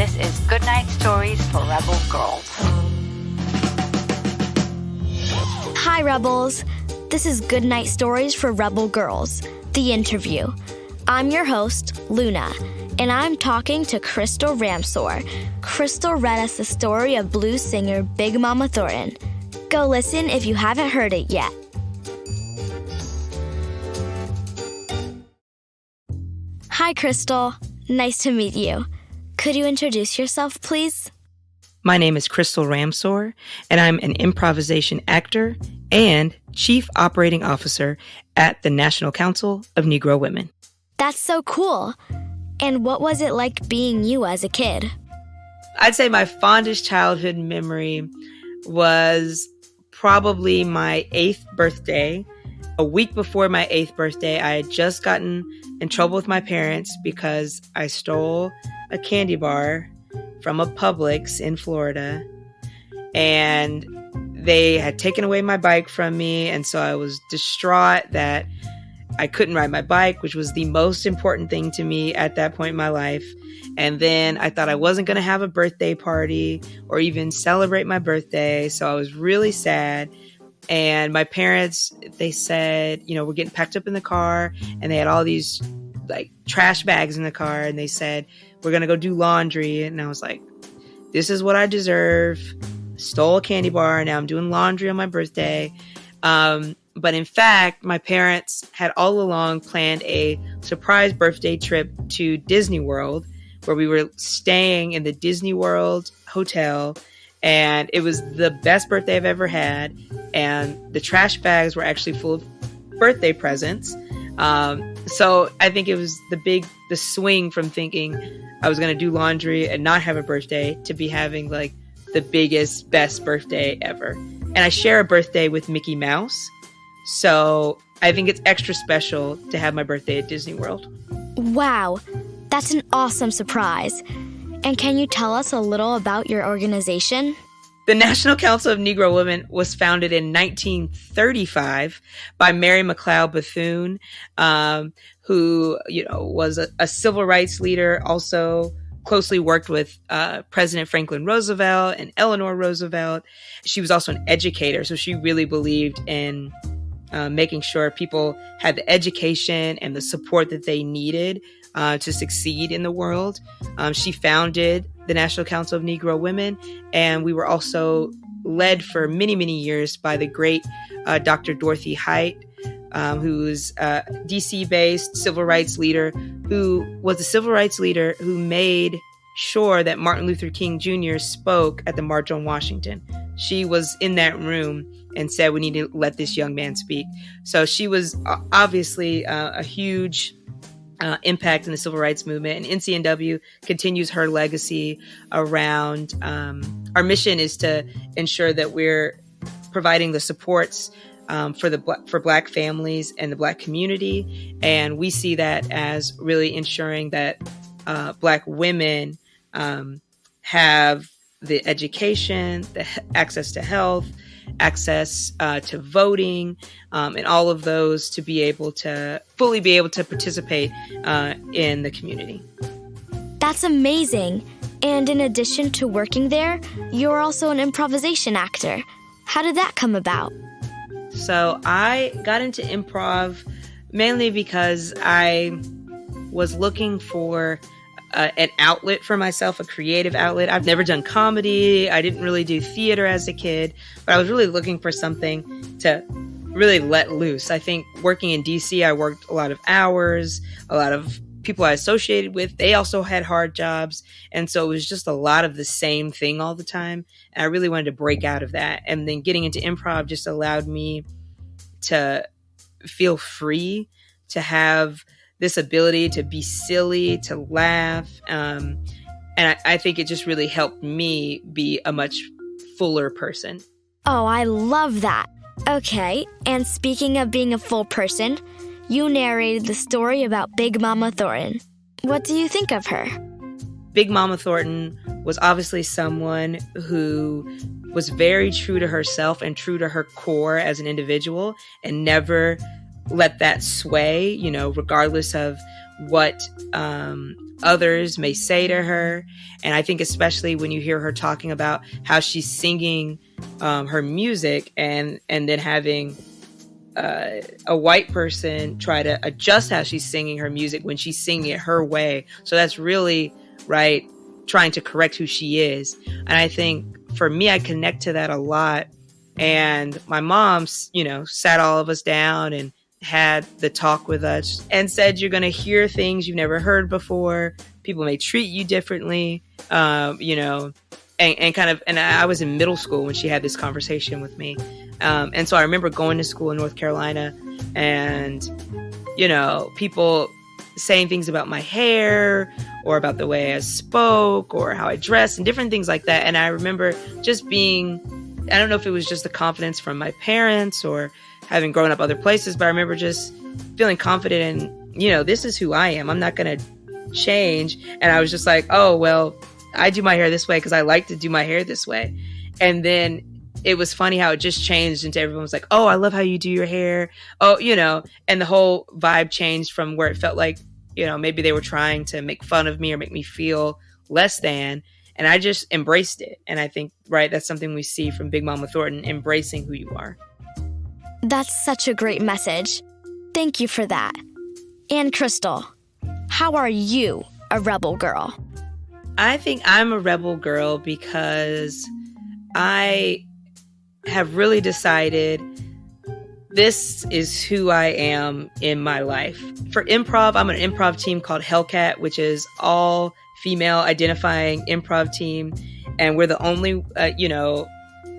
This is Goodnight Stories for Rebel Girls. Hi, Rebels. This is Goodnight Stories for Rebel Girls, the interview. I'm your host, Luna, and I'm talking to Krystal Ramseur. Krystal read us the story of blues singer Big Mama Thornton. Go listen if you haven't heard it yet. Hi, Krystal. Nice to meet you. Could you introduce yourself, please? My name is Krystal Ramseur, and I'm an improvisation actor and Chief Operating Officer at the National Council of Negro Women. That's so cool. And what was it like being you as a kid? I'd say my fondest childhood memory was probably my 8th birthday. A week before my 8th birthday, I had just gotten in trouble with my parents because I stole a candy bar from a Publix in Florida, and they had taken away my bike from me, and so I was distraught that I couldn't ride my bike, which was the most important thing to me at that point in my life. And then I thought I wasn't going to have a birthday party or even celebrate my birthday, so I was really sad. And my parents, they said, we're getting packed up in the car, and they had all these like trash bags in the car, and they said, we're going to go do laundry. And I was like, this is what I deserve. Stole a candy bar. Now I'm doing laundry on my birthday. But in fact, my parents had all along planned a surprise birthday trip to Disney World, where we were staying in the Disney World hotel. And it was the best birthday I've ever had. And the trash bags were actually full of birthday presents. So I think it was the swing from thinking I was going to do laundry and not have a birthday to be having like the biggest, best birthday ever. And I share a birthday with Mickey Mouse. So I think it's extra special to have my birthday at Disney World. Wow, that's an awesome surprise. And can you tell us a little about your organization? The National Council of Negro Women was founded in 1935 by Mary McLeod Bethune, who, was a civil rights leader, also closely worked with President Franklin Roosevelt and Eleanor Roosevelt. She was also an educator, so she really believed in making sure people had the education and the support that they needed to succeed in the world. She founded the National Council of Negro Women, and we were also led for many, many years by the great Dr. Dorothy Height, who's a DC-based civil rights leader, who was the civil rights leader who made sure that Martin Luther King Jr. spoke at the March on Washington. She was in that room and said, we need to let this young man speak. So she was obviously a huge impact in the civil rights movement, and NCNW continues her legacy around our mission is to ensure that we're providing the supports for Black families and the Black community, and we see that as really ensuring that Black women have the education, the access to health, access to voting, and all of those to be able to fully be able to participate in the community. That's amazing. And in addition to working there, you're also an improvisation actor. How did that come about? So I got into improv mainly because I was looking for an outlet for myself, a creative outlet. I've never done comedy. I didn't really do theater as a kid, but I was really looking for something to really let loose. I think working in DC, I worked a lot of hours. A lot of people I associated with, they also had hard jobs. And so it was just a lot of the same thing all the time. And I really wanted to break out of that. And then getting into improv just allowed me to feel free, to have this ability to be silly, to laugh. And I think it just really helped me be a much fuller person. Oh, I love that. Okay, and speaking of being a full person, you narrated the story about Big Mama Thornton. What do you think of her? Big Mama Thornton was obviously someone who was very true to herself and true to her core as an individual, and never let that sway, regardless of what others may say to her. And I think especially when you hear her talking about how she's singing her music and then having a white person try to adjust how she's singing her music when she's singing it her way. So that's really, right, trying to correct who she is. And I think for me, I connect to that a lot. And my mom, sat all of us down and had the talk with us and said, you're going to hear things you've never heard before. People may treat you differently, and I was in middle school when she had this conversation with me. And so I remember going to school in North Carolina and, people saying things about my hair or about the way I spoke or how I dressed and different things like that. And I remember just being, I don't know if it was just the confidence from my parents or having grown up other places, but I remember just feeling confident in, this is who I am. I'm not going to change. And I was just like, oh, well, I do my hair this way because I like to do my hair this way. And then it was funny how it just changed into everyone was like, oh, I love how you do your hair. Oh, and the whole vibe changed from where it felt like, maybe they were trying to make fun of me or make me feel less than. And I just embraced it. And I think, right, that's something we see from Big Mama Thornton, embracing who you are. That's such a great message. Thank you for that. And Krystal, how are you a rebel girl? I think I'm a rebel girl because I have really decided this is who I am in my life. For improv, I'm an improv team called Hellcat, which is all female identifying improv team. And we're the only,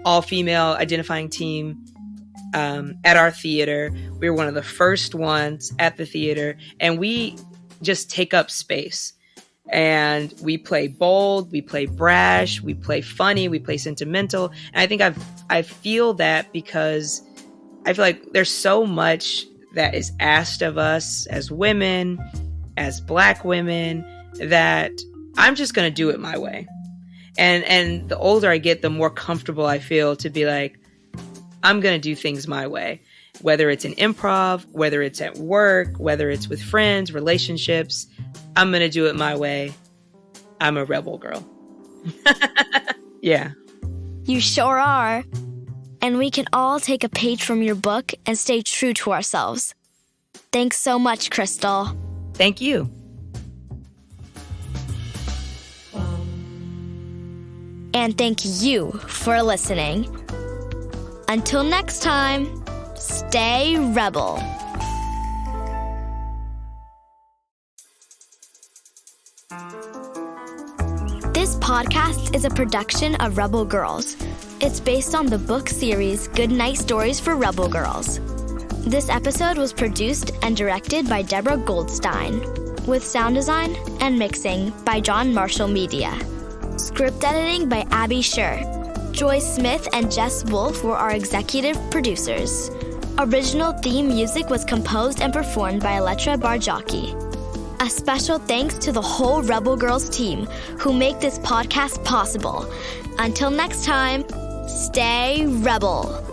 all female identifying team at our theater. We were one of the first ones at the theater, and we just take up space. And we play bold, we play brash, we play funny, we play sentimental. And I think I feel that because I feel like there's so much that is asked of us as women, as Black women, that I'm just going to do it my way. And the older I get, the more comfortable I feel to be like, I'm going to do things my way. Whether it's in improv, whether it's at work, whether it's with friends, relationships, I'm going to do it my way. I'm a rebel girl. Yeah. You sure are. And we can all take a page from your book and stay true to ourselves. Thanks so much, Krystal. Thank you. And thank you for listening. Until next time, stay rebel. This podcast is a production of Rebel Girls. It's based on the book series Goodnight Stories for Rebel Girls. This episode was produced and directed by Deborah Goldstein, with sound design and mixing by John Marshall Media. Script editing by Abby Sher. Joy Smith and Jess Wolfe were our executive producers. Original theme music was composed and performed by Elettra Bargiacchi. A special thanks to the whole Rebel Girls team who make this podcast possible. Until next time, stay rebel.